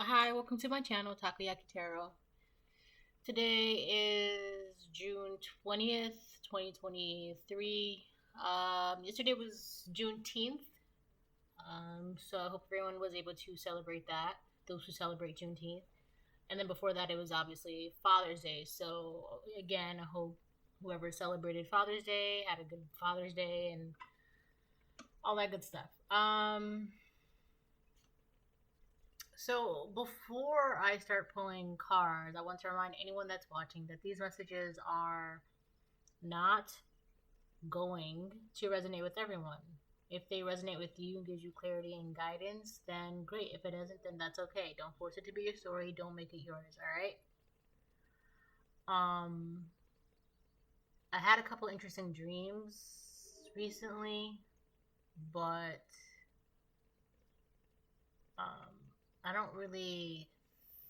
Hi, welcome to my channel, Takoyaki Tarot. Today is June 20th, 2023. Yesterday was Juneteenth. So I hope everyone was able to celebrate that, those who celebrate Juneteenth. And then before that, it was obviously Father's Day. So again, I hope whoever celebrated Father's Day had a good Father's Day and all that good stuff. So before I start pulling cards, I want to remind anyone that's watching that these messages are not going to resonate with everyone. If they resonate with you and gives you clarity and guidance, then great. If it doesn't, then that's okay. Don't force it to be your story. Don't make it yours, all right? I had a couple interesting dreams recently, but I don't really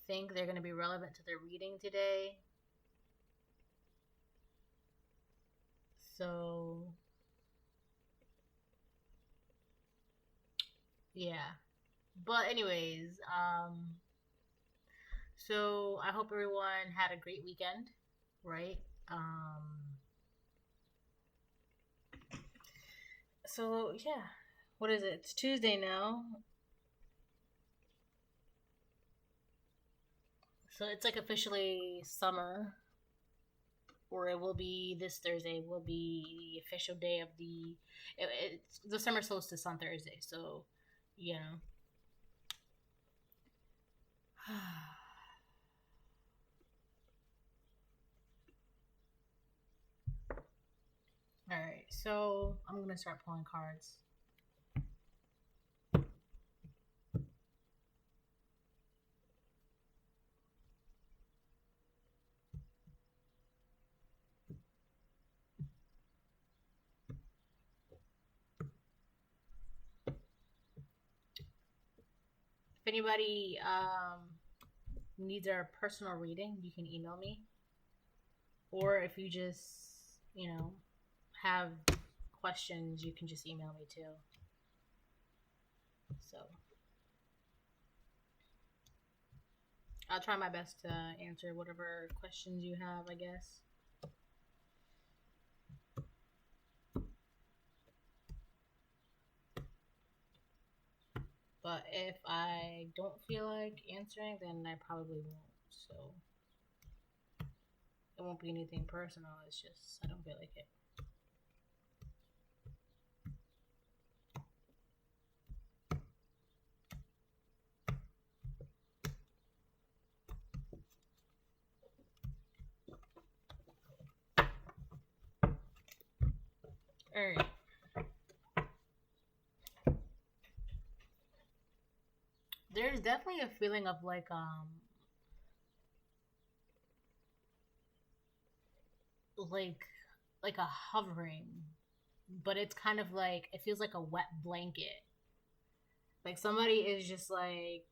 think they're going to be relevant to the reading today. So, yeah. But anyways, so I hope everyone had a great weekend, right? So yeah. What is it? It's Tuesday now. So it's like officially summer, or it will be this Thursday. Will be the official day of it's the summer solstice on Thursday. So, you know. All right. So I'm gonna start pulling cards. If anybody needs a personal reading, you can email me. Or if you just, have questions, you can just email me too. So I'll try my best to answer whatever questions you have, I guess. But if I don't feel like answering, then I probably won't. So it won't be anything personal. It's just I don't feel like it. All right. There's definitely a feeling of like like a hovering, but it's kind of like it feels like a wet blanket. Like somebody is just like,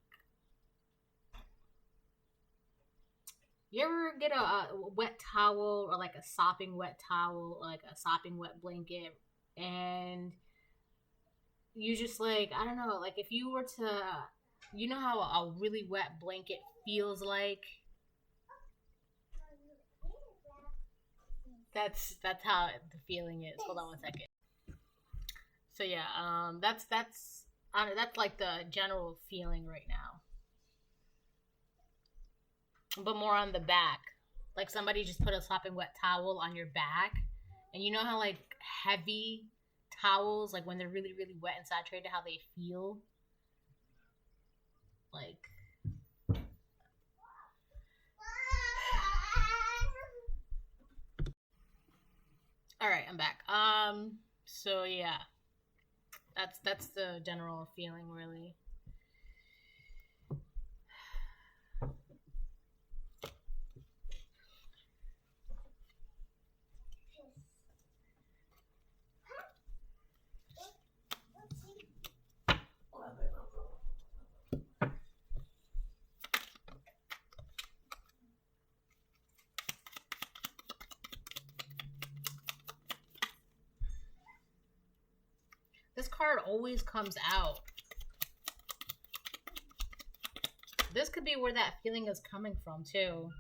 you ever get a wet towel or like a sopping wet towel or like a sopping wet blanket, and you just like, I don't know, like if you were to, you know how a really wet blanket feels like. That's how the feeling is. Hold on one second. So yeah, that's like the general feeling right now, but more on the back. Like somebody just put a sopping wet towel on your back, and you know how like heavy towels, like when they're really really wet and saturated, how they feel like. All right, I'm back. So yeah, that's the general feeling, really. This card always comes out. this could be where that feeling is coming from too.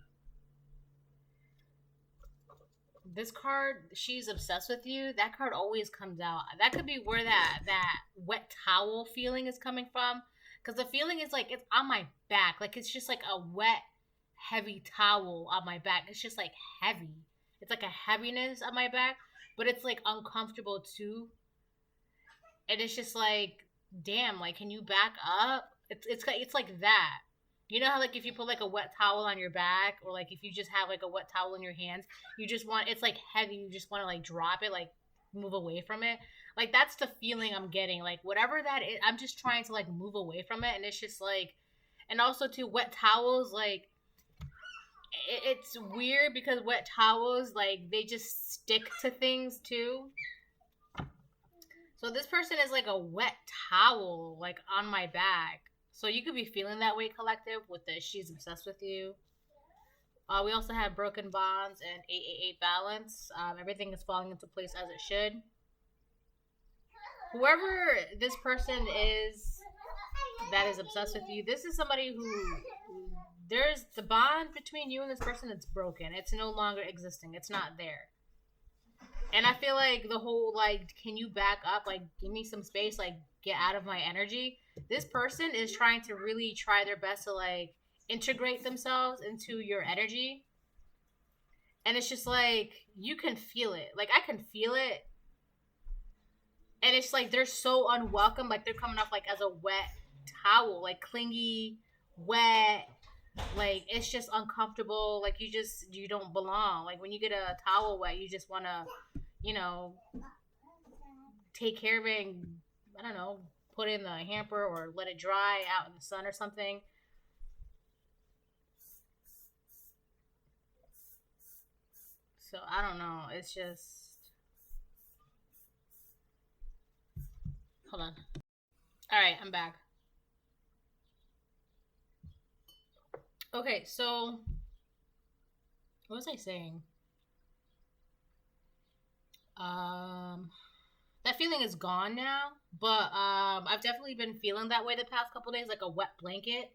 This card, she's obsessed with you. That card always comes out. That could be where that wet towel feeling is coming from. Because the feeling is like it's on my back. Like it's just like a wet, heavy towel on my back. It's just like heavy. It's like a heaviness on my back, but it's like uncomfortable too. And it's just like, damn, like can you back up? It's like that. You know how like if you put like a wet towel on your back, or like if you just have like a wet towel in your hands, you just want, it's like heavy, you just want to like drop it, like move away from it. Like that's the feeling I'm getting. Like whatever that is, I'm just trying to like move away from it, and it's just like, and also too, wet towels, like it's weird because wet towels, like they just stick to things too. So this person is like a wet towel like on my back. So you could be feeling that way, collective, with the she's obsessed with you. We also have broken bonds and 888 balance. Everything is falling into place as it should. Whoever this person is that is obsessed with you, this is somebody who, there's the bond between you and this person, it's broken. It's no longer existing. It's not there. And I feel like the whole, like, can you back up? Like, give me some space. Like, get out of my energy. This person is trying to really try their best to, like, integrate themselves into your energy. And it's just, like, you can feel it. Like, I can feel it. And it's, like, they're so unwelcome. Like, they're coming off, like, as a wet towel. Like, clingy, wet. Like, it's just uncomfortable. Like, you don't belong. Like, when you get a towel wet, you just want to, you know, take care of it and, I don't know, put it in the hamper or let it dry out in the sun or something. So, I don't know. It's just... Hold on. Alright, I'm back. Okay, so... What was I saying? That feeling is gone now, but I've definitely been feeling that way the past couple days, like a wet blanket.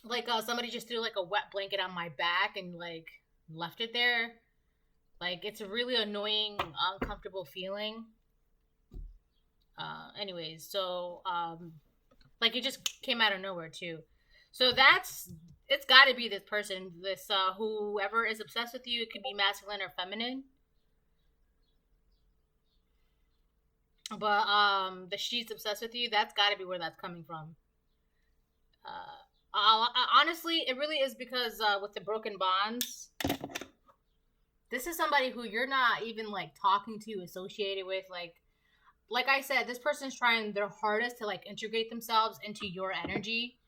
Like somebody just threw like a wet blanket on my back and like left it there. Like it's a really annoying, uncomfortable feeling. Anyways, so like it just came out of nowhere too. So it's got to be this person, this whoever is obsessed with you. It could be masculine or feminine. But the she's obsessed with you, that's got to be where that's coming from. Honestly, it really is because with the broken bonds, this is somebody who you're not even like talking to, associated with. Like I said, this person's trying their hardest to like integrate themselves into your energy,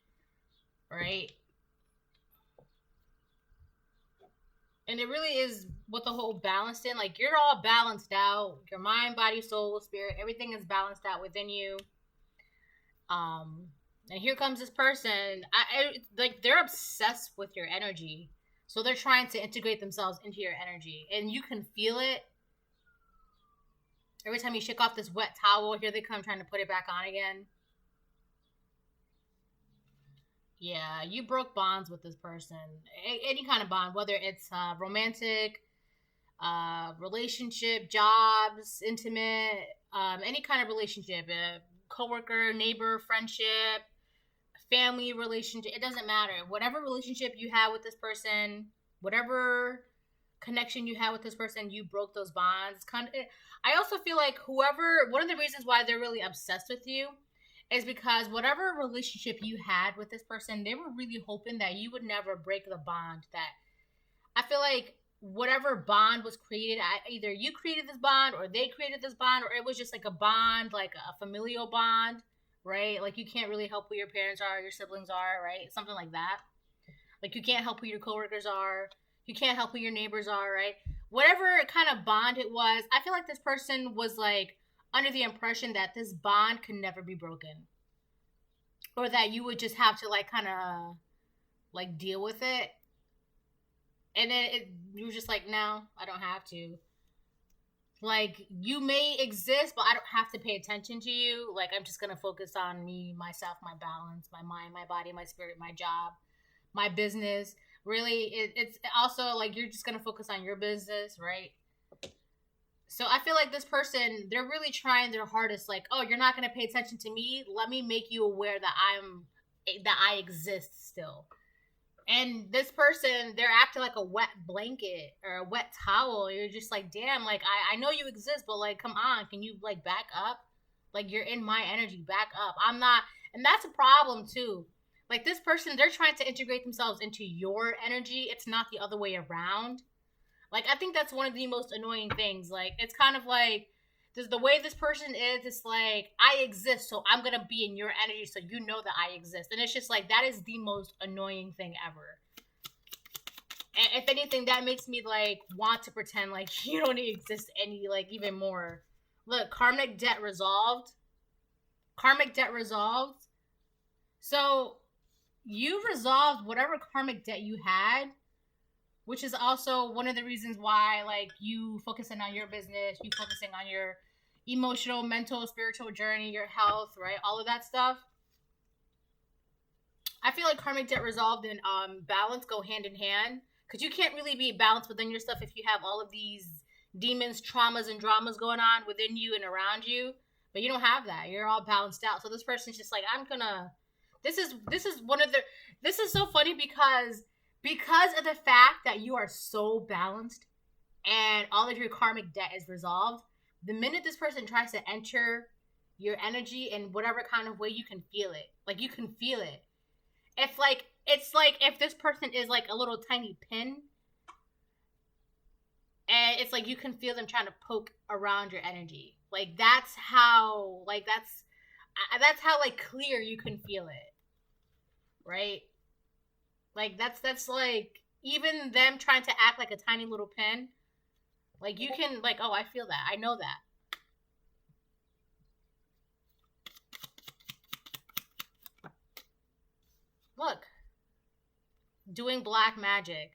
right? And it really is what the whole balanced in. Like, you're all balanced out. Your mind, body, soul, spirit, everything is balanced out within you. And here comes this person. Like, they're obsessed with your energy. So they're trying to integrate themselves into your energy. And you can feel it. Every time you shake off this wet towel, here they come trying to put it back on again. Yeah, you broke bonds with this person. Any kind of bond, whether it's romantic, relationship, jobs, intimate, any kind of relationship, coworker, neighbor, friendship, family relationship, it doesn't matter. Whatever relationship you have with this person, whatever connection you have with this person, you broke those bonds. I also feel like one of the reasons why they're really obsessed with you is because whatever relationship you had with this person, they were really hoping that you would never break the bond. That I feel like whatever bond was created, either you created this bond or they created this bond, or it was just like a bond, like a familial bond, right? Like you can't really help who your parents are, your siblings are, right? Something like that. Like you can't help who your coworkers are. You can't help who your neighbors are, right? Whatever kind of bond it was, I feel like this person was like under the impression that this bond could never be broken, or that you would just have to like kind of like deal with it, and then you were just like, no, I don't have to. Like, you may exist, but I don't have to pay attention to you. Like, I'm just gonna focus on me, myself, my balance, my mind, my body, my spirit, my job, my business. Really, it's also like you're just gonna focus on your business, right? So I feel like this person, they're really trying their hardest. Like, oh, you're not gonna pay attention to me. Let me make you aware that I exist still. And this person, they're acting like a wet blanket or a wet towel. You're just like, damn, like I know you exist, but like, come on, can you like back up? Like, you're in my energy, back up. I'm not, and that's a problem too. Like, this person, they're trying to integrate themselves into your energy. It's not the other way around. Like, I think that's one of the most annoying things. Like, it's kind of like the way this person is. It's like, I exist, so I'm gonna be in your energy, so you know that I exist. And it's just like, that is the most annoying thing ever. And if anything, that makes me like want to pretend like you don't exist any like even more. Look, karmic debt resolved. Karmic debt resolved. So you resolved whatever karmic debt you had, which is also one of the reasons why like you focusing on your business, you focusing on your emotional, mental, spiritual journey, your health, right? All of that stuff. I feel like karmic debt resolved and balance go hand in hand, because you can't really be balanced within your stuff if you have all of these demons, traumas, and dramas going on within you and around you. But you don't have that. You're all balanced out. So this person's just like, I'm gonna. This is one of the. This is so funny because of the fact that you are so balanced and all of your karmic debt is resolved. The minute this person tries to enter your energy in whatever kind of way, you can feel it. Like, you can feel it. It's like if this person is like a little tiny pin, and it's like you can feel them trying to poke around your energy. Like, that's how like clear you can feel it, right? Like, that's like even them trying to act like a tiny little pin. Like, you can like, oh, I feel that. I know that. Look, doing black magic.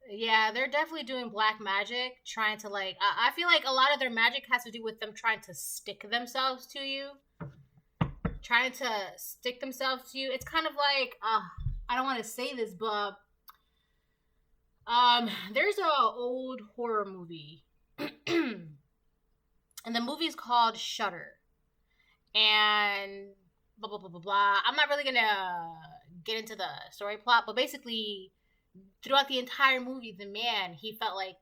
Yeah, they're definitely doing black magic, trying to like. I feel like a lot of their magic has to do with them trying to stick themselves to you, trying to stick themselves to you. It's kind of like, I don't want to say this, but there's a old horror movie, and the movie's called Shutter, and blah blah blah blah blah. I'm not really gonna get into the story plot, but basically, throughout the entire movie, the man, he felt like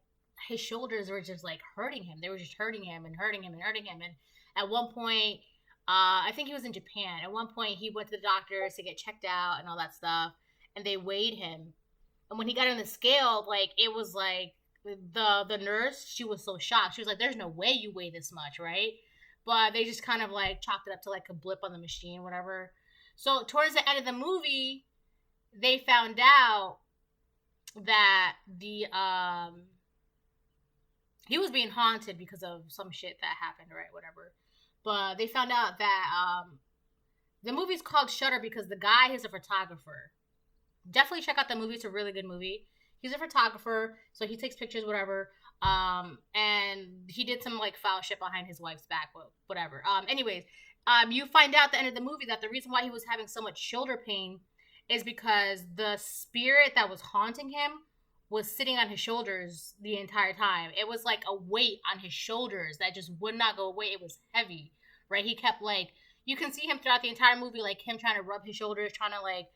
his shoulders were just like hurting him. They were just hurting him and hurting him and hurting him. And at one point, I think he was in Japan. At one point, he went to the doctors to get checked out and all that stuff, and they weighed him. And when he got on the scale, like, it was like the nurse, she was so shocked. She was like, "There's no way you weigh this much, right?" But they just kind of like chalked it up to like a blip on the machine, whatever. So towards the end of the movie, they found out that he was being haunted because of some shit that happened, right? Whatever. But they found out that the movie's called Shutter because the guy is a photographer. Definitely check out the movie. It's a really good movie. He's a photographer, so he takes pictures, whatever. And he did some like foul shit behind his wife's back, whatever. Anyways, you find out at the end of the movie that the reason why he was having so much shoulder pain is because the spirit that was haunting him was sitting on his shoulders the entire time. It was like a weight on his shoulders that just would not go away. It was heavy, right? He kept like, you can see him throughout the entire movie, like him trying to rub his shoulders, trying to like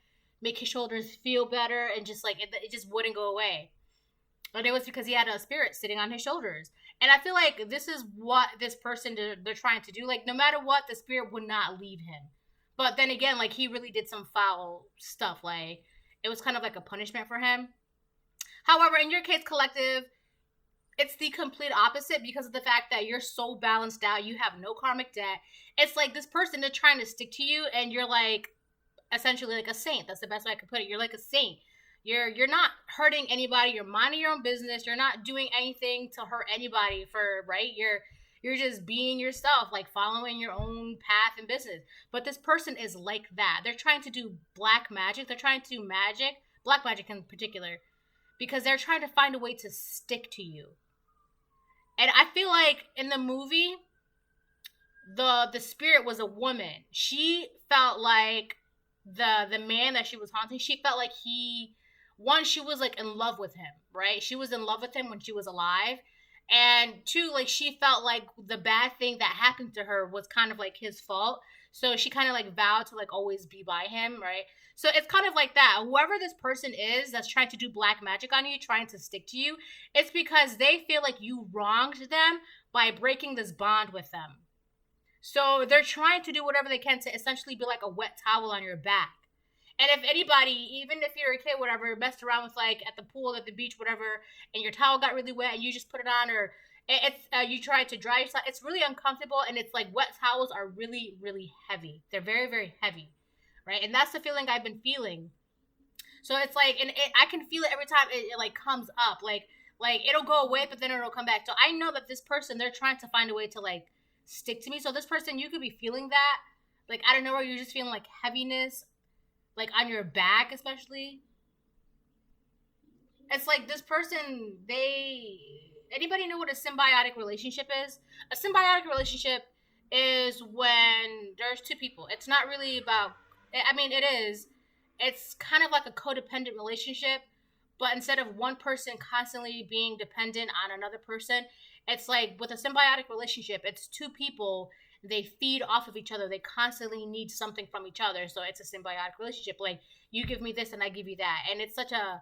make his shoulders feel better, and just like it just wouldn't go away. But it was because he had a spirit sitting on his shoulders. And I feel like this is what this person they're trying to do. Like, no matter what, the spirit would not leave him. But then again, like, he really did some foul stuff. Like, it was kind of like a punishment for him. However, in your case, collective, it's the complete opposite because of the fact that you're so balanced out. You have no karmic debt. It's like this person, they're trying to stick to you, and you're like essentially like a saint. That's the best way I could put it. You're like a saint. You're not hurting anybody. You're minding your own business. You're not doing anything to hurt anybody right? You're just being yourself, like following your own path and business. But this person is like that. They're trying to do black magic. They're trying to do magic, black magic in particular, because they're trying to find a way to stick to you. And I feel like in the movie, the spirit was a woman. She felt like the man that she was haunting, she felt like she was like in love with him, right? She was in love with him when she was alive. And two, like she felt like the bad thing that happened to her was kind of like his fault. So she kind of like vowed to like always be by him, right? So it's kind of like that. Whoever this person is that's trying to do black magic on you, trying to stick to you, it's because they feel like you wronged them by breaking this bond with them. So they're trying to do whatever they can to essentially be like a wet towel on your back. And if anybody, even if you're a kid, whatever, messed around with like at the pool, at the beach, whatever, and your towel got really wet and you just put it on, or you try to dry yourself, it's really uncomfortable. And it's like wet towels are really, really heavy. They're very, very heavy, right? And that's the feeling I've been feeling. So it's like, and I can feel it every time it like comes up, like it'll go away, but then it'll come back. So I know that this person, they're trying to find a way to like stick to me. So this person, you could be feeling that, like I don't know, where you're just feeling like heaviness, like on your back, especially. It's like this person, they anybody know what a symbiotic relationship is? A symbiotic relationship is when there's two people. It's not really about, I mean, it is. It's kind of like a codependent relationship, but instead of one person constantly being dependent on another person, it's like with a symbiotic relationship, it's two people. They feed off of each other. They constantly need something from each other. So it's a symbiotic relationship. Like you give me this and I give you that, and it's such a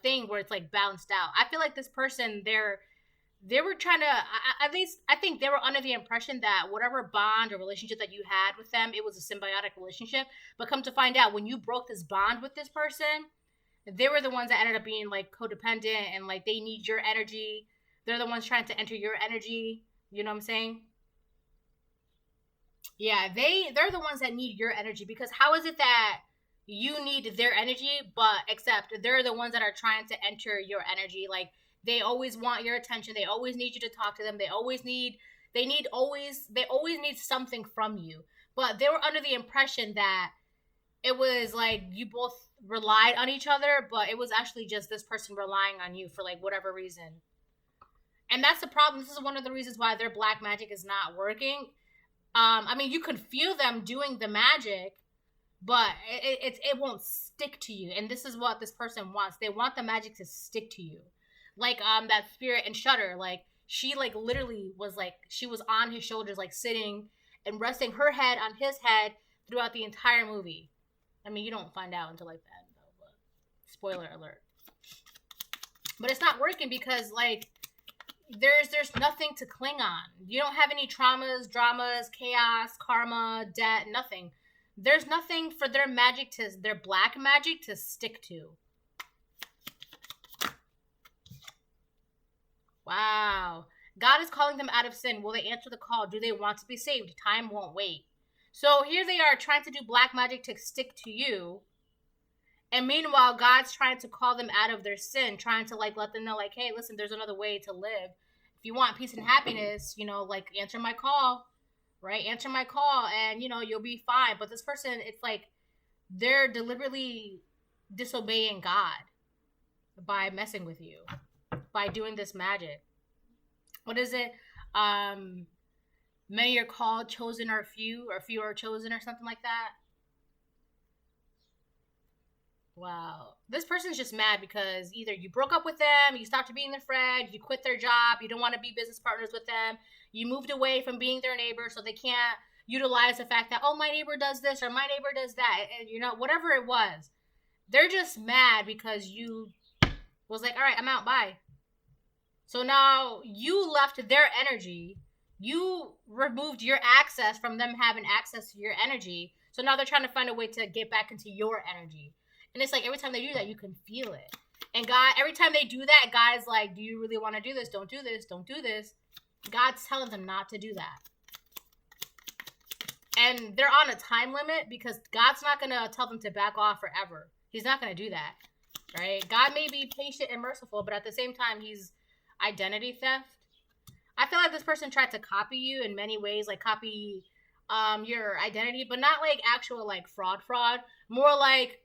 thing where it's like balanced out. I feel like this person, they were trying to, at least I think they were under the impression that whatever bond or relationship that you had with them, it was a symbiotic relationship. But come to find out, when you broke this bond with this person, they were the ones that ended up being like codependent, and like they need your energy. They're the ones trying to enter your energy. You know what I'm saying? Yeah, they're the ones that need your energy, because how is it that you need their energy, but except they're the ones that are trying to enter your energy? Like they always want your attention. They always need you to talk to them. They always need something from you. But they were under the impression that it was like you both relied on each other, but it was actually just this person relying on you for like whatever reason. And that's the problem. This is one of the reasons why their black magic is not working. I mean, you can feel them doing the magic, but it won't stick to you. And this is what this person wants. They want the magic to stick to you, like that spirit in Shutter. Like she like literally was like she was on his shoulders, like sitting and resting her head on his head throughout the entire movie. I mean, you don't find out until like that, though. But spoiler alert. But it's not working because like there's nothing to cling on. You don't have any traumas, dramas, chaos, karma, debt, nothing. There's nothing for their black magic to stick to. Wow. God is calling them out of sin. Will they answer the call? Do they want to be saved? Time won't wait. So here they are trying to do black magic to stick to you. And meanwhile, God's trying to call them out of their sin, trying to like let them know, like, hey, listen, there's another way to live. If you want peace and happiness, like answer my call, right? Answer my call and, you'll be fine. But this person, it's like they're deliberately disobeying God by messing with you, by doing this magic. What is it? Many are called, chosen are few, or few are chosen, or something like that. Wow. This person's just mad because either you broke up with them, you stopped being their friend, you quit their job, you don't want to be business partners with them, you moved away from being their neighbor so they can't utilize the fact that, oh, my neighbor does this or my neighbor does that. And, whatever it was. They're just mad because you was like, all right, I'm out, bye. So now you left their energy. You removed your access from them having access to your energy. So now they're trying to find a way to get back into your energy. And it's like every time they do that, you can feel it. And God, every time they do that, God's like, do you really want to do this? Don't do this. Don't do this. God's telling them not to do that. And they're on a time limit because God's not going to tell them to back off forever. He's not going to do that, right? God may be patient and merciful, but at the same time, he's identity theft. I feel like this person tried to copy you in many ways, like copy your identity, but not like actual like fraud. More like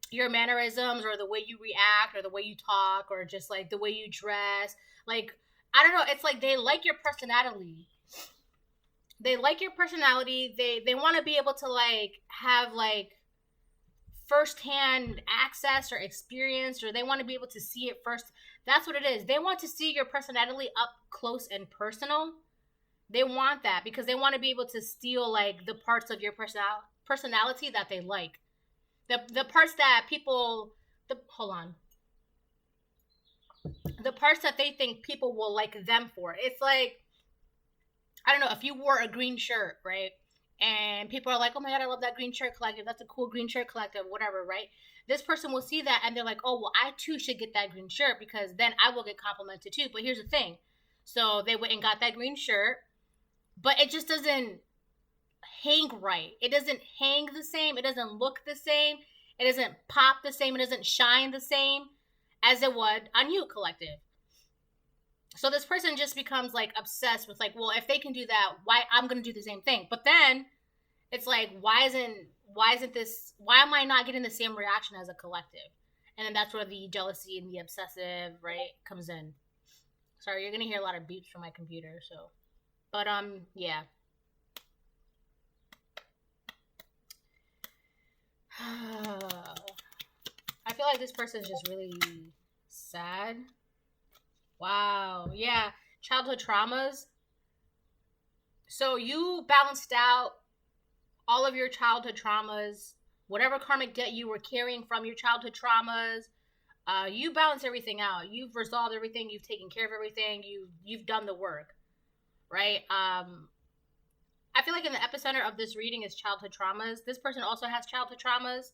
your mannerisms or the way you react or the way you talk or just like the way you dress. Like I don't know. It's like they like your personality. They like your personality. They want to be able to like have like firsthand access or experience, or they want to be able to see it first. That's what it is. They want to see your personality up close and personal. They want that because they want to be able to steal like the parts of your personality that they like. The parts that people hold on. The parts that they think people will like them for. It's like, I don't know, if you wore a green shirt, right? And people are like, oh my God, I love that green shirt collective. That's a cool green shirt collective, whatever, right? This person will see that and they're like, oh, well, I too should get that green shirt because then I will get complimented too. But here's the thing. So they went and got that green shirt, but it just doesn't hang right. It doesn't hang the same. It doesn't look the same. It doesn't pop the same. It doesn't shine the same as it would on you, collective. So this person just becomes like obsessed with like, well, if they can do that, why I'm gonna do the same thing. But then it's like, why am I not getting the same reaction as a collective? And then that's where the jealousy and the obsessive, right, comes in. Sorry, you're gonna hear a lot of beeps from my computer, so. But yeah. I feel like this person is just really sad. Wow. Yeah. Childhood traumas. So you balanced out all of your childhood traumas, whatever karmic debt you were carrying from your childhood traumas. You balanced everything out. You've resolved everything. You've taken care of everything. You've done the work, right? I feel like in the epicenter of this reading is childhood traumas. This person also has childhood traumas.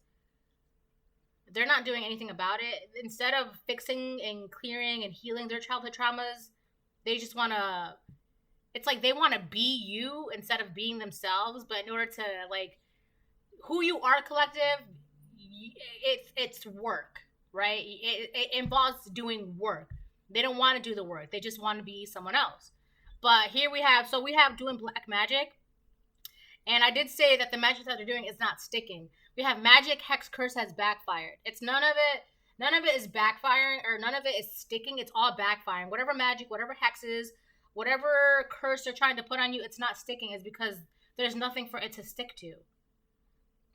They're not doing anything about it. Instead of fixing and clearing and healing their childhood traumas, they just want to, it's like they want to be you instead of being themselves. But in order to, like, who you are, collective, it's work, right? It involves doing work. They don't want to do the work. They just want to be someone else. But here we have doing black magic. And I did say that the magic that they're doing is not sticking. We have magic, hex, curse has backfired. It's none of it is backfiring, or none of it is sticking. It's all backfiring. Whatever magic, whatever hexes, whatever curse they're trying to put on you, it's not sticking. Is because there's nothing for it to stick to.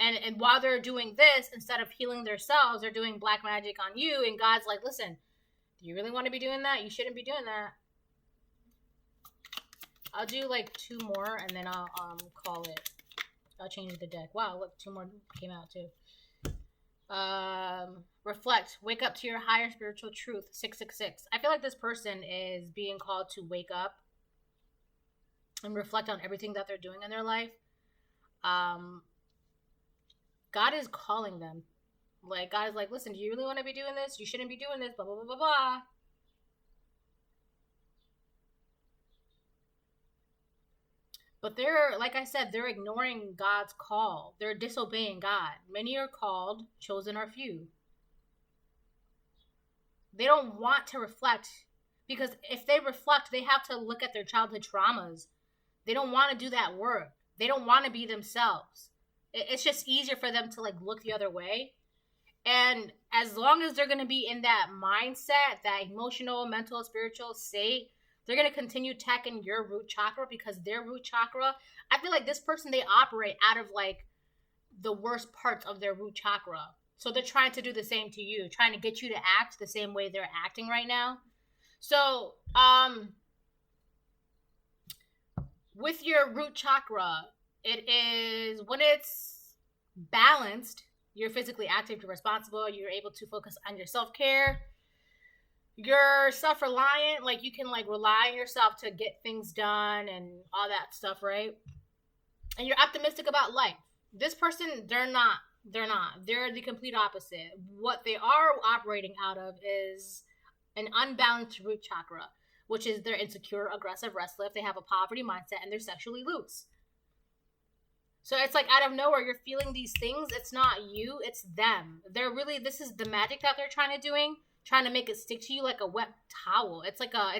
And while they're doing this, instead of healing themselves, they're doing black magic on you. And God's like, listen, do you really want to be doing that? You shouldn't be doing that. I'll do like 2 more and then I'll call it. I'll change the deck. Wow, look, 2 more came out too. Reflect. Wake up to your higher spiritual truth. 666. I feel like this person is being called to wake up and reflect on everything that they're doing in their life. God is calling them. Like, God is like, listen, do you really want to be doing this? You shouldn't be doing this, blah, blah, blah, blah, blah. But they're, like I said, they're ignoring God's call. They're disobeying God. Many are called, chosen are few. They don't want to reflect, because if they reflect, they have to look at their childhood traumas. They don't want to do that work. They don't want to be themselves. It's just easier for them to like look the other way. And as long as they're going to be in that mindset, that emotional, mental, spiritual state, they're going to continue attacking your root chakra, because their root chakra, I feel like this person, they operate out of like the worst parts of their root chakra. So they're trying to do the same to you, trying to get you to act the same way they're acting right now. So, with your root chakra, it is when it's balanced, you're physically active, you're responsible, you're able to focus on your self-care. You're self-reliant, like you can like rely on yourself to get things done and all that stuff, right? And you're optimistic about life. This person, they're not. They're the complete opposite. What they are operating out of is an unbalanced root chakra, which is they're insecure, aggressive, restless. They have a poverty mindset, and they're sexually loose. So it's like out of nowhere, you're feeling these things. It's not you, it's them. They're really, this is the magic that they're trying to make it stick to you like a wet towel. It's like a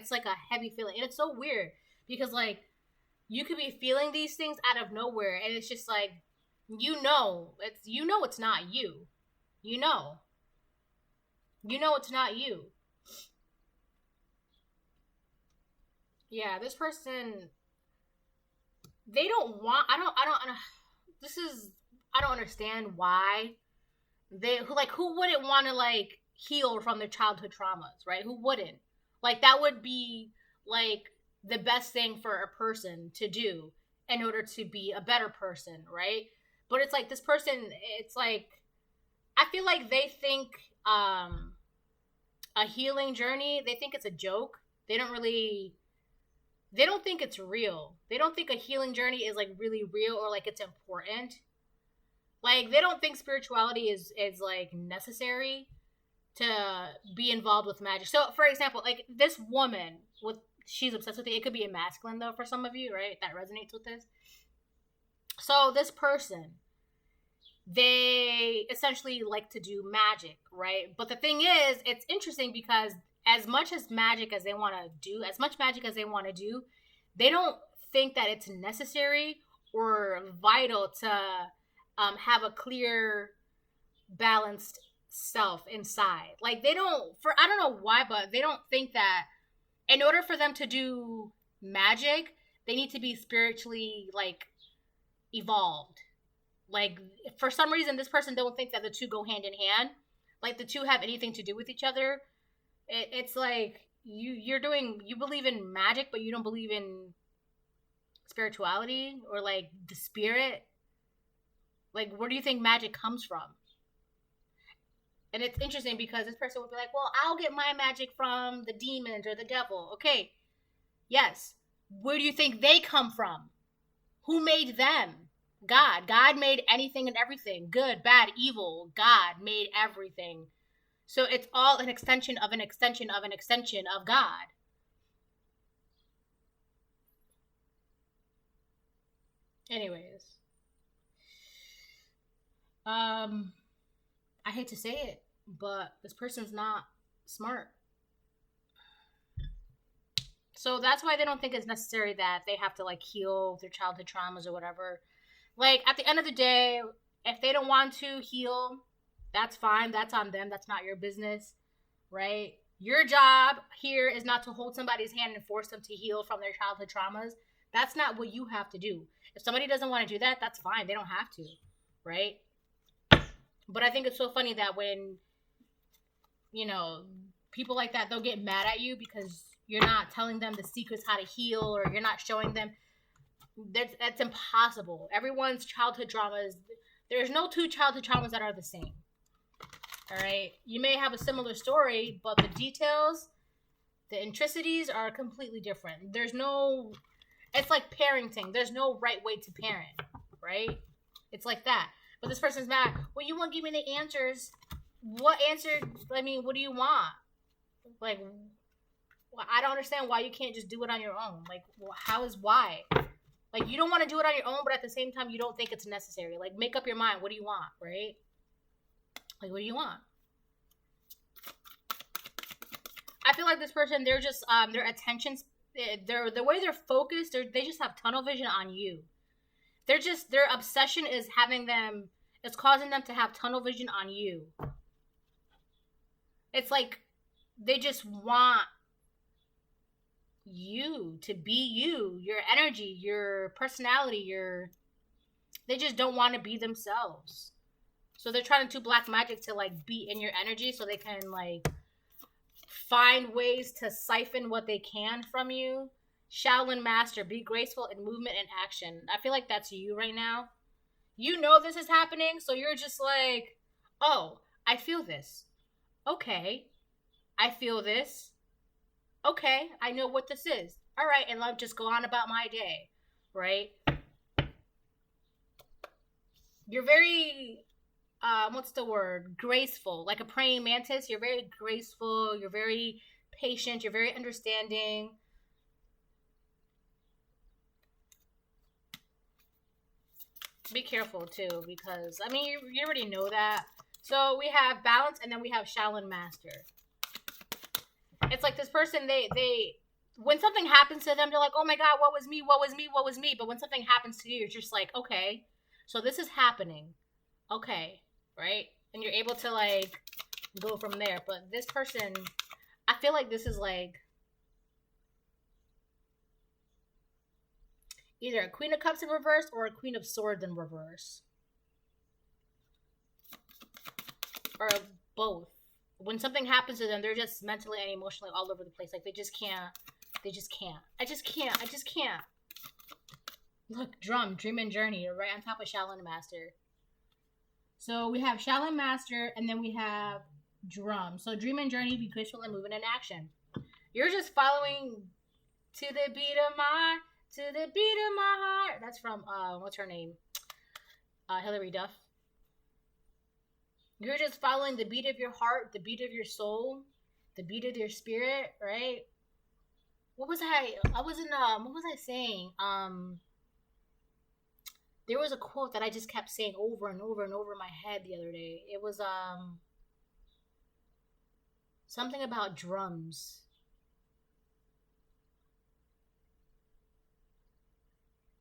heavy feeling. And it's so weird because like you could be feeling these things out of nowhere, and it's just like, it's not you. You know it's not you. Yeah, this person, they don't want, this is, I don't understand why who wouldn't want to like heal from their childhood traumas, right? Who wouldn't? Like that would be like the best thing for a person to do in order to be a better person, right? But it's like this person, it's like I feel like they think a healing journey, they think it's a joke. They don't really they don't think it's real. They don't think a healing journey is like really real or like it's important. Like they don't think spirituality is like necessary to be involved with magic. So, for example, like this woman with she's obsessed with it. It could be a masculine though for some of you, right? That resonates with this. So, this person, they essentially like to do magic, right? But the thing is, it's interesting because as much as magic as they want to do, as much magic as they want to do, they don't think that it's necessary or vital to have a clear, balanced self inside. Like they don't, for I don't know why, but they don't think that in order for them to do magic, they need to be spiritually like evolved. Like for some reason, this person don't think that the two go hand in hand. Like the two have anything to do with each other. It's like you believe in magic, but you don't believe in spirituality or like the spirit. Like where do you think magic comes from? And it's interesting because this person would be like, well, I'll get my magic from the demons or the devil. Okay, yes. Where do you think they come from? Who made them? God. God made anything and everything. Good, bad, evil. God made everything. So it's all an extension of an extension of an extension of God. Anyways. I hate to say it, but this person's not smart. So that's why they don't think it's necessary that they have to like heal their childhood traumas or whatever. Like at the end of the day, if they don't want to heal, that's fine. That's on them. That's not your business, right? Your job here is not to hold somebody's hand and force them to heal from their childhood traumas. That's not what you have to do. If somebody doesn't want to do that, that's fine. They don't have to, right? But I think it's so funny that when, you know, people like that, they'll get mad at you because you're not telling them the secrets how to heal or you're not showing them. That's impossible. Everyone's childhood traumas, there's no two childhood traumas that are the same. All right? You may have a similar story, but the details, the intricacies are completely different. It's like parenting. There's no right way to parent, right? It's like that. But this person's mad. Well, you won't give me the answers. What answer? I mean, what do you want? Like, I don't understand why you can't just do it on your own. Like, why? Like, you don't want to do it on your own, but at the same time, you don't think it's necessary. Like, make up your mind. What do you want, right? Like, what do you want? I feel like this person, they're just, their attentions, the way they're focused, they just have tunnel vision on you. Their obsession is it's causing them to have tunnel vision on you. It's like they just want you to be you, your energy, your personality, they just don't want to be themselves. So they're trying to do black magic to like be in your energy so they can like find ways to siphon what they can from you. Shaolin Master, be graceful in movement and action. I feel like that's you right now. You know this is happening, so you're just like, oh, I feel this. Okay, I feel this. Okay, I know what this is. All right, and I'll just go on about my day, right? You're very, what's the word? Graceful, like a praying mantis. You're very graceful. You're very patient. You're very understanding. Be careful too, because I mean you already know that. So we have balance, and then we have Shaolin Master. It's like this person, they when something happens to them, they're like, oh my god, what was me? But when something happens to you, you're just like, okay, so this is happening, okay, right? And you're able to like go from there. But this person, I feel like this is like Either a Queen of Cups in reverse or a Queen of Swords in reverse. Or both. When something happens to them, they're just mentally and emotionally all over the place. Like, they just can't. I just can't. Look, Drum, Dream and Journey, right on top of Shaolin Master. So we have Shaolin Master, and then we have Drum. So Dream and Journey, be graceful and moving in action. You're just following to the beat of my heart. That's from what's her name? Hilary Duff. You're just following the beat of your heart, the beat of your soul, the beat of your spirit, right? What was I saying? There was a quote that I just kept saying over and over and over in my head the other day. It was something about drums.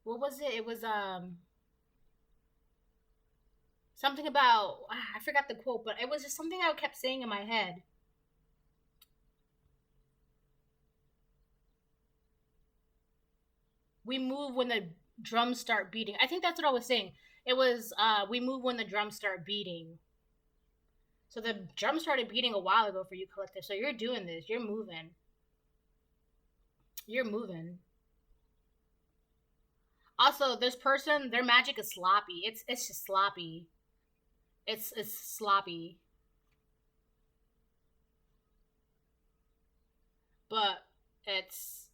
What was it? It was something about, I forgot the quote, but it was just something I kept saying in my head. We move when the drums start beating. I think that's what I was saying. It was, we move when the drums start beating. So the drums started beating a while ago for you, Collective. So you're doing this. You're moving. You're moving. Also, this person, their magic is sloppy. It's just sloppy. It's sloppy. But it's,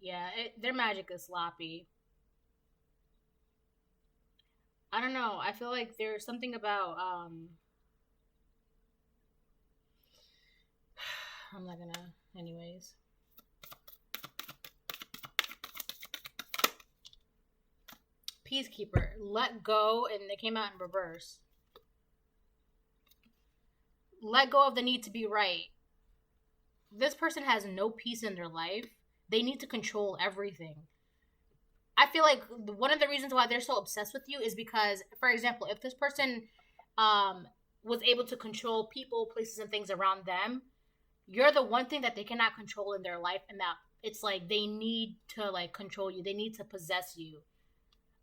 yeah, their magic is sloppy. I don't know. I feel like there's something about I'm not gonna anyways. Peacekeeper, let go, and they came out in reverse. Let go of the need to be right. This person has no peace in their life. They need to control everything. I feel like one of the reasons why they're so obsessed with you is because, for example, if this person was able to control people, places, and things around them, you're the one thing that they cannot control in their life, and that it's like they need to like control you. They need to possess you.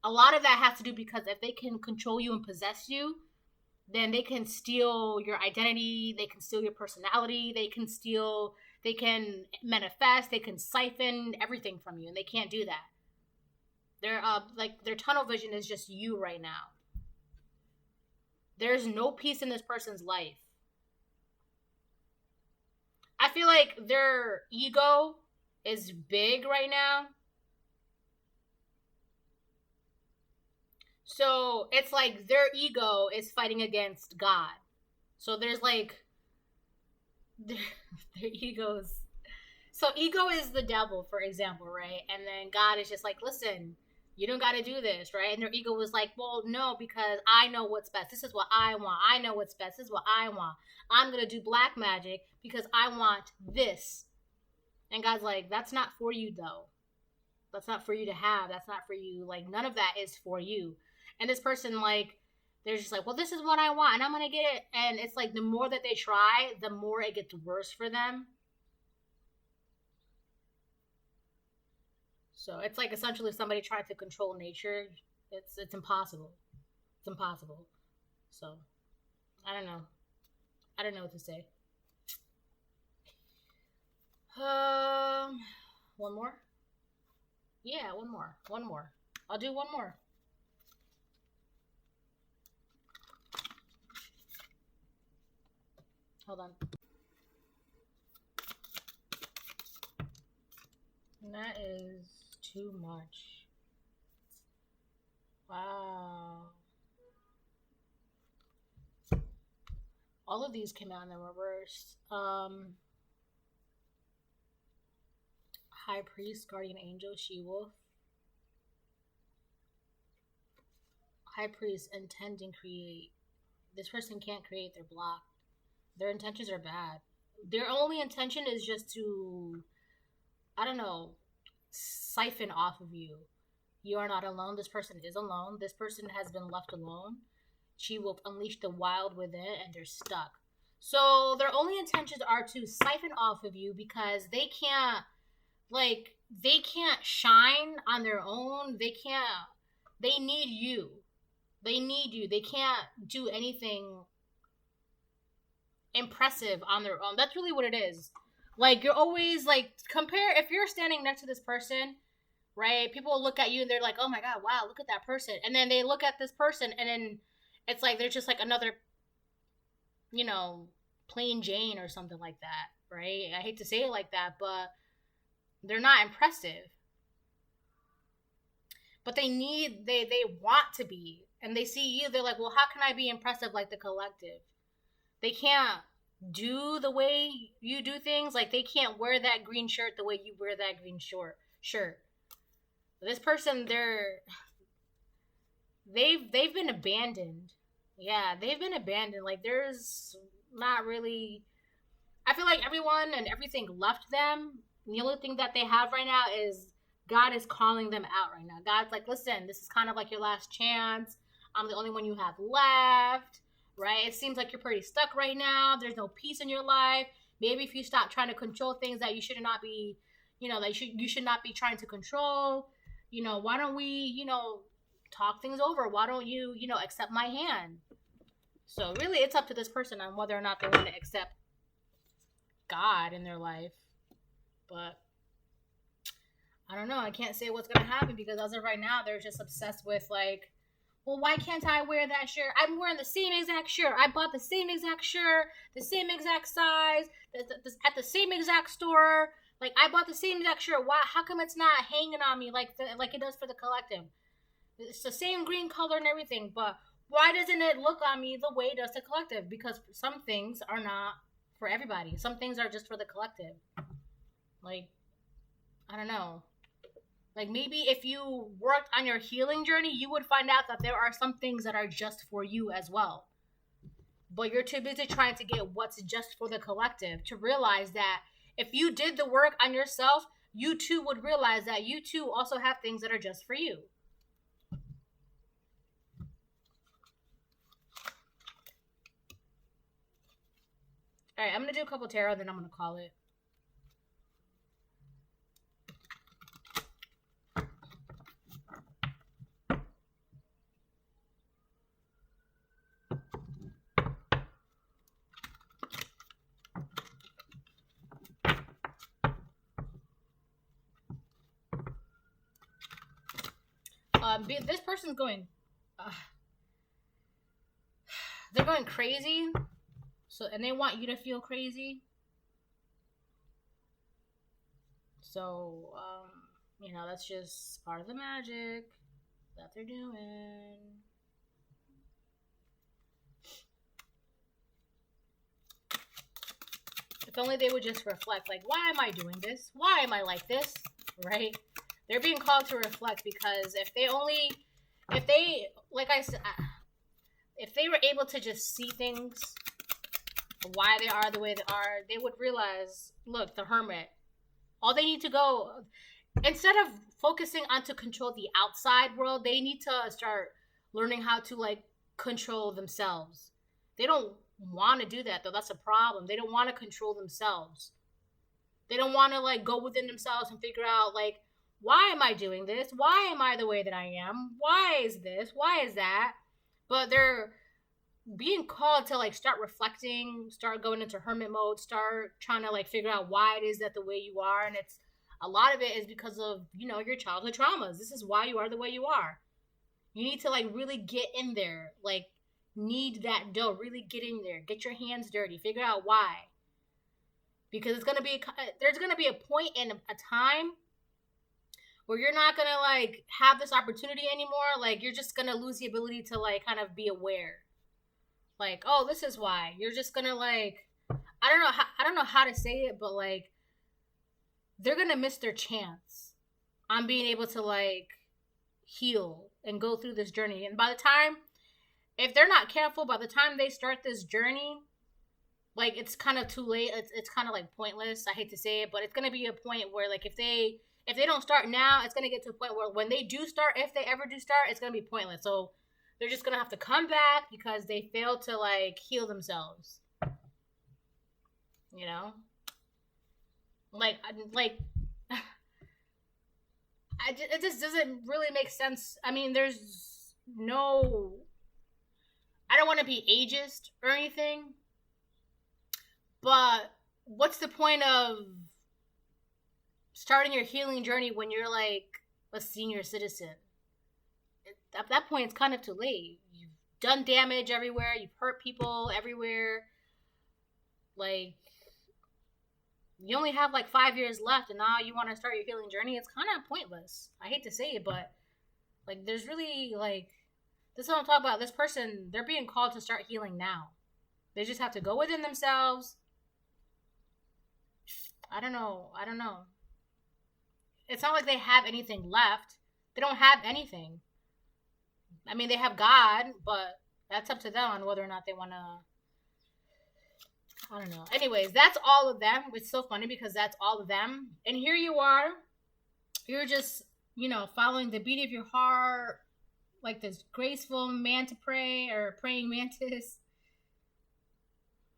A lot of that has to do because if they can control you and possess you, then they can steal your identity, they can steal your personality, they can manifest, they can siphon everything from you, and they can't do that. They're like their tunnel vision is just you right now. There's no peace in this person's life. I feel like their ego is big right now. So it's like their ego is fighting against God. So there's like their egos. So ego is the devil, for example, right? And then God is just like, listen, you don't got to do this, right? And their ego was like, well, no, because I know what's best. This is what I want. I know what's best. This is what I want. I'm going to do black magic because I want this. And God's like, that's not for you, though. That's not for you to have. That's not for you. Like, none of that is for you. And this person, like, they're just like, well, this is what I want, and I'm going to get it. And it's like the more that they try, the more it gets worse for them. So it's like essentially if somebody tried to control nature, it's impossible. It's impossible. So I don't know. I don't know what to say. One more? Yeah, one more. One more. I'll do one more. Hold on. And that is too much. Wow. All of these came out in the reverse. High Priest, Guardian Angel, She-Wolf. High Priest, intend and create. This person can't create, they're blocked. Their intentions are bad. Their only intention is just to, I don't know, siphon off of you. You are not alone. This person is alone. This person has been left alone. She will unleash the wild within, and they're stuck. So their only intentions are to siphon off of you because they can't Like, they can't shine on their own. They need you. They need you. They can't do anything impressive on their own. That's really what it is. Like, you're always like, compare if you're standing next to this person, right? People will look at you and they're like, "Oh my god, wow, look at that person." And then they look at this person and then it's like they're just like another, you know, plain Jane or something like that, right? I hate to say it like that, but they're not impressive. But they want to be. And they see you, they're like, "Well, how can I be impressive like the collective?" They can't do the way you do things. Like, they can't wear that green shirt the way you wear that green shirt. This person, they've been abandoned. Yeah, they've been abandoned. Like, there's not really, I feel like everyone and everything left them. The only thing that they have right now is God is calling them out right now. God's like, "Listen, this is kind of like your last chance. I'm the only one you have left." Right? It seems like you're pretty stuck right now. There's no peace in your life. Maybe if you stop trying to control things that you should not be, that you should not be trying to control. Why don't we, talk things over? Why don't you, accept my hand? So really, it's up to this person on whether or not they want to accept God in their life. But I don't know. I can't say what's gonna happen because as of right now, they're just obsessed with like, "Well, why can't I wear that shirt? I'm wearing the same exact shirt. I bought the same exact shirt, the same exact size, at the same exact store. Like, I bought the same exact shirt. Why? How come it's not hanging on me like it does for the collective? It's the same green color and everything, but why doesn't it look on me the way it does the collective? Because some things are not for everybody. Some things are just for the collective. Like, I don't know. Like, maybe if you worked on your healing journey, you would find out that there are some things that are just for you as well. But you're too busy trying to get what's just for the collective to realize that if you did the work on yourself, you too would realize that you too also have things that are just for you. All right, I'm going to do a couple tarot, then I'm going to call it. This person's going, they're going crazy. So, and they want you to feel crazy. So, that's just part of the magic that they're doing. If only they would just reflect, like, why am I doing this? Why am I like this? Right? They're being called to reflect because if they, like I said, if they were able to just see things, why they are the way they are, they would realize, look, the Hermit, all they need to go, instead of focusing on to control the outside world, they need to start learning how to, like, control themselves. They don't want to do that, though. That's a problem. They don't want to control themselves. They don't want to, like, go within themselves and figure out, like, why am I doing this? Why am I the way that I am? Why is this? Why is that? But they're being called to, like, start reflecting, start going into hermit mode, start trying to, like, figure out why it is that the way you are. And it's, a lot of it is because of, your childhood traumas. This is why you are the way you are. You need to, like, really get in there, like, knead that dough, really get in there, get your hands dirty, figure out why. Because there's gonna be a point in a time where you're not gonna, like, have this opportunity anymore. Like, you're just gonna lose the ability to, like, kind of be aware. Like, oh, this is why. You're just gonna, like, I don't know how to say it, but, like, they're gonna miss their chance on being able to, like, heal and go through this journey. And by the time, if they're not careful, by the time they start this journey, like, it's kind of too late. It's kind of, like, pointless. I hate to say it, but it's gonna be a point where, like, if they don't start now, it's gonna get to a point where when they do start, if they ever do start, it's gonna be pointless. So they're just gonna have to come back because they failed to, like, heal themselves. Like it just doesn't really make sense. I mean, there's no. I don't want to be ageist or anything, but what's the point of starting your healing journey when you're like a senior citizen? At that point, it's kind of too late. You've done damage everywhere. You've hurt people everywhere. Like, you only have like 5 years left, and now you want to start your healing journey. It's kind of pointless. I hate to say it, but like, there's really like, this is what I'm talking about. This person, they're being called to start healing now. They just have to go within themselves. I don't know. It's not like they have anything left. They don't have anything. I mean, they have God, but that's up to them on whether or not they want to. I don't know. Anyways, that's all of them. It's so funny because that's all of them. And here you are. You're just, following the beat of your heart, like this graceful manta pray or praying mantis.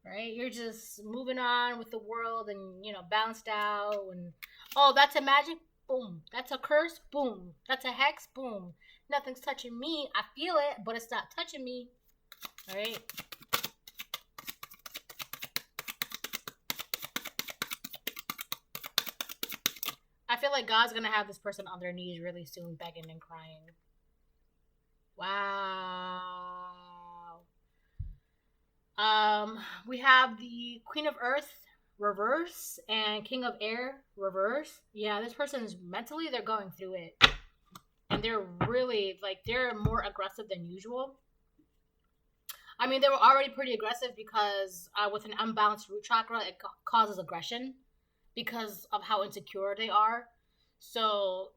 Right? You're just moving on with the world and, balanced out. And, oh, that's a magic? Boom. That's a curse? Boom. That's a hex? Boom. Nothing's touching me. I feel it, but it's not touching me. All right? I feel like God's going to have this person on their knees really soon, begging and crying. Wow. We have the Queen of Earth reverse and King of Air reverse. Yeah, this person's mentally, they're going through it. And they're really, they're more aggressive than usual. I mean, they were already pretty aggressive because with an unbalanced root chakra, it causes aggression because of how insecure they are. So,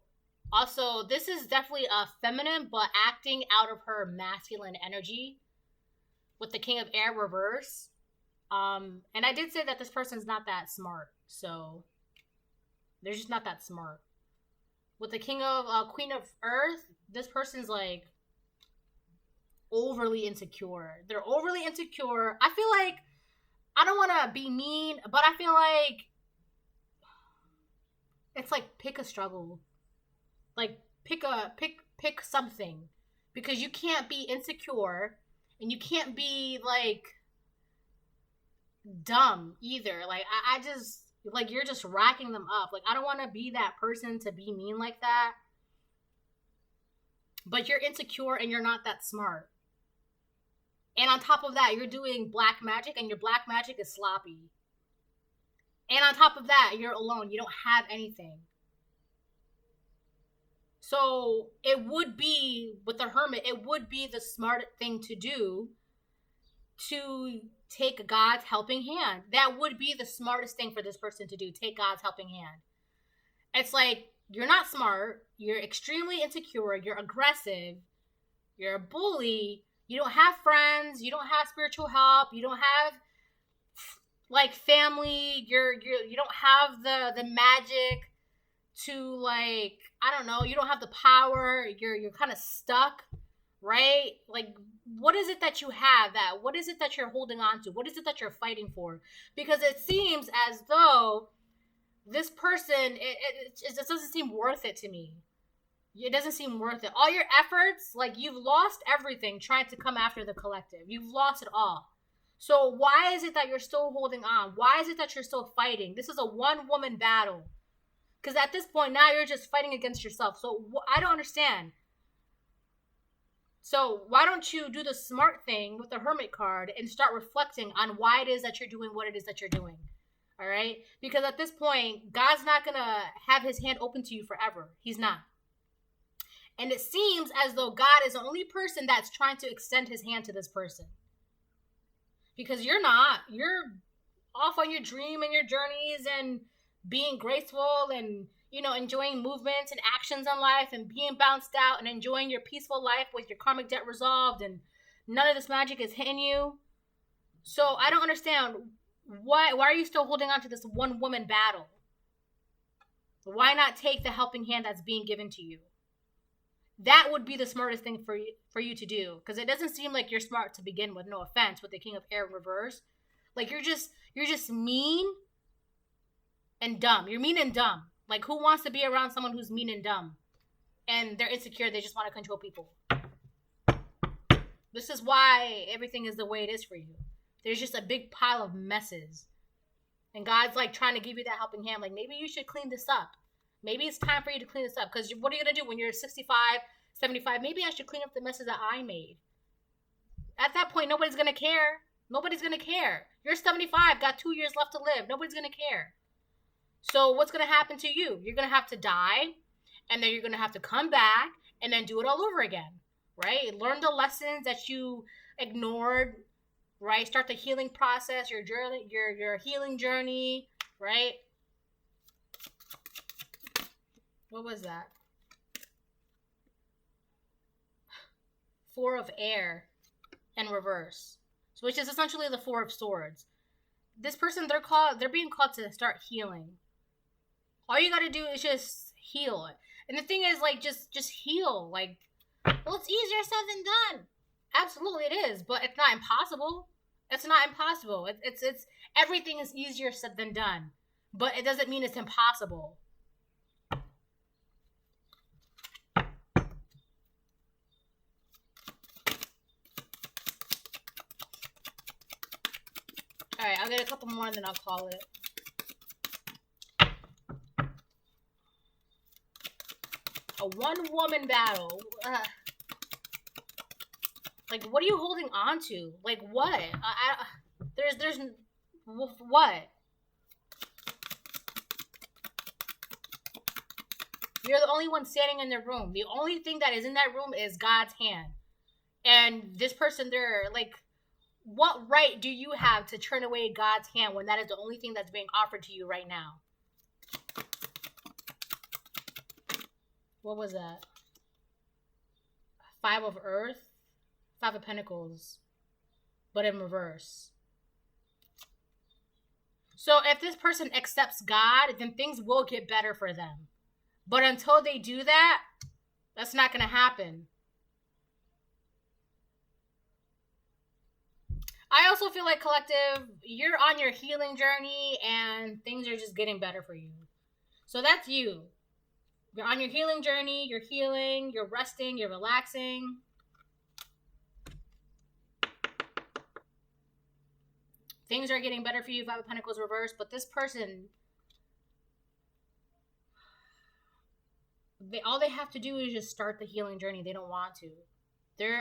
also, this is definitely a feminine, but acting out of her masculine energy with the King of Air reverse. And I did say that this person's not that smart. So, they're just not that smart. With the Queen of Earth, this person's like overly insecure. They're overly insecure. I feel like, I don't want to be mean, but I feel like it's like pick a struggle. Like pick something. Because you can't be insecure and you can't be like dumb either. Like I just, like, you're just racking them up. Like, I don't want to be that person to be mean like that. But you're insecure and you're not that smart. And on top of that, you're doing black magic and your black magic is sloppy. And on top of that, you're alone. You don't have anything. So it would be, with the Hermit, it would be the smart thing to do to take God's helping hand. That would be the smartest thing for this person to do. Take God's helping hand. It's like, you're not smart. You're extremely insecure. You're aggressive. You're a bully. You don't have friends. You don't have spiritual help. You don't have like family. You don't have the magic to, like, I don't know. You don't have the power. You're kind of stuck. Right? Like, what is it that you have? What is it that you're holding on to? What is it that you're fighting for? Because it seems as though this person, it just doesn't seem worth it to me. It doesn't seem worth it. All your efforts, like, you've lost everything trying to come after the collective. You've lost it all. So why is it that you're still holding on? Why is it that you're still fighting? This is a one-woman battle. Because at this point, now you're just fighting against yourself. So I don't understand. So why don't you do the smart thing with the Hermit card and start reflecting on why it is that you're doing what it is that you're doing? All right? Because at this point, God's not going to have his hand open to you forever. He's not. And it seems as though God is the only person that's trying to extend his hand to this person. Because you're not. You're off on your dream and your journeys and being graceful and, enjoying movements and actions in life and being bounced out and enjoying your peaceful life with your karmic debt resolved, and none of this magic is hitting you. So I don't understand. Why are you still holding on to this one woman battle? Why not take the helping hand that's being given to you? That would be the smartest thing for you to do, because it doesn't seem like you're smart to begin with. No offense, with the King of Air in reverse. Like, you're just mean and dumb. You're mean and dumb. Like, who wants to be around someone who's mean and dumb? and they're insecure. They just want to control people. This is why everything is the way it is for you. There's just a big pile of messes. And God's like trying to give you that helping hand. Like, maybe you should clean this up. Maybe it's time for you to clean this up. Because what are you going to do when you're 65, 75? Maybe I should clean up the messes that I made. At that point, nobody's going to care. Nobody's going to care. You're 75, got 2 years left to live. Nobody's going to care. So what's going to happen to you? You're going to have to die. And then you're going to have to come back. And then do it all over again. Right? Learn the lessons that you ignored. Right? Start the healing process, your journey, your healing journey, right? What was that? 4 of air and reverse. So which is essentially the 4 of swords. This person, they're being called to start healing. All you gotta do is just heal. And the thing is, like, just heal. Like, well, it's easier said than done. Absolutely it is, but it's not impossible. It's not impossible. It's everything is easier said than done, but it doesn't mean it's impossible. All right, I'll get a couple more and then I'll call it. A one-woman battle. Like, what are you holding on to? Like, what? There's what? You're the only one standing in the room. The only thing that is in that room is God's hand. And this person, they're like, what right do you have to turn away God's hand when that is the only thing that's being offered to you right now? What was that? 5 of earth? 5 of Pentacles, but in reverse. So if this person accepts God, then things will get better for them. But until they do that, that's not going to happen. I also feel like, collective, you're on your healing journey and things are just getting better for you. So that's you. You're on your healing journey, you're healing, you're resting, you're relaxing. Things are getting better for you, 5 of Pentacles reversed, but this person, all they have to do is just start the healing journey. They don't want to.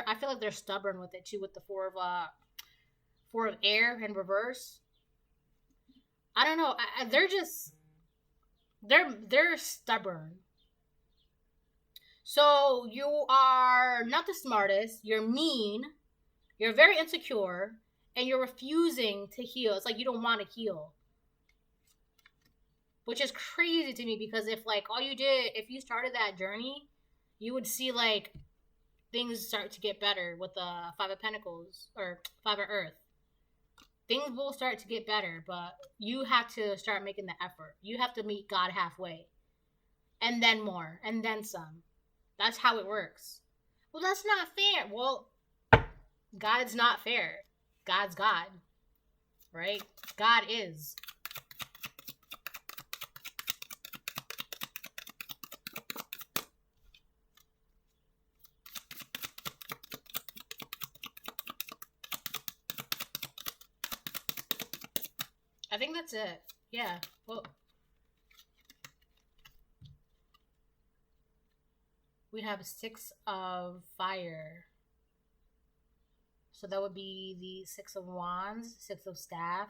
I feel like they're stubborn with it too, with the 4 of air in reverse. I don't know. They're stubborn. So you are not the smartest. You're mean. You're very insecure. And you're refusing to heal. It's like you don't want to heal. Which is crazy to me because if you started that journey, you would see like things start to get better with the 5 of Pentacles or 5 of Earth. Things will start to get better, but you have to start making the effort. You have to meet God halfway. And then more. And then some. That's how it works. Well, that's not fair. Well, God's not fair. God's God, right? God is. I think that's it. Yeah. Well, we have 6 of fire. So that would be the 6 of wands, 6 of staff.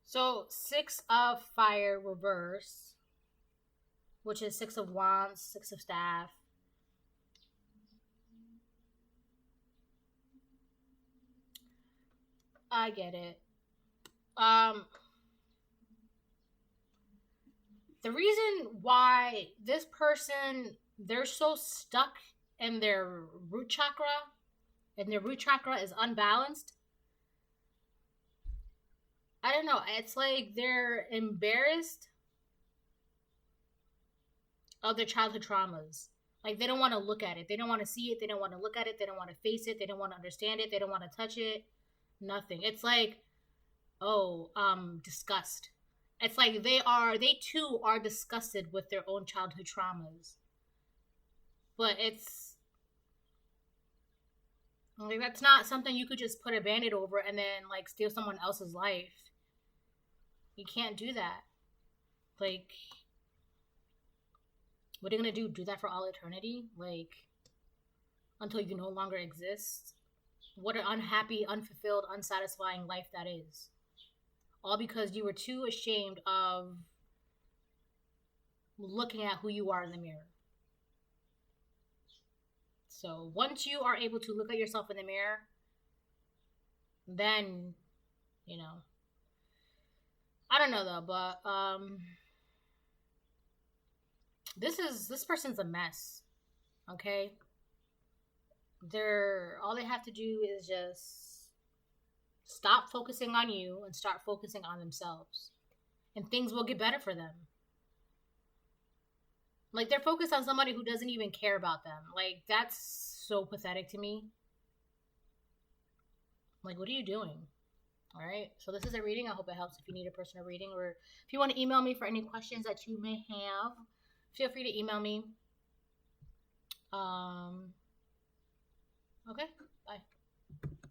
So 6 of fire reverse, which is 6 of wands, 6 of staff. I get it. The reason why this person, they're so stuck in their root chakra, and their root chakra is unbalanced. I don't know. It's like they're embarrassed of their childhood traumas. Like, they don't want to look at it. They don't want to see it. They don't want to look at it. They don't want to face it. They don't want to understand it. They don't want to touch it. Nothing. It's like, oh, disgust. It's like they too are disgusted with their own childhood traumas. But it's like, that's not something you could just put a band-aid over and then like steal someone else's life. You can't do that. Like, what are you gonna do? Do that for all eternity? Like, until you no longer exist? What an unhappy, unfulfilled, unsatisfying life that is. All because you were too ashamed of looking at who you are in the mirror. So once you are able to look at yourself in the mirror, then, you know, I don't know though, but this person's a mess. Okay? All they have to do is just stop focusing on you and start focusing on themselves. And things will get better for them. Like, they're focused on somebody who doesn't even care about them. Like, that's so pathetic to me. Like, what are you doing? All right. So this is a reading. I hope it helps if you need a personal reading, or if you want to email me for any questions that you may have, feel free to email me. Okay.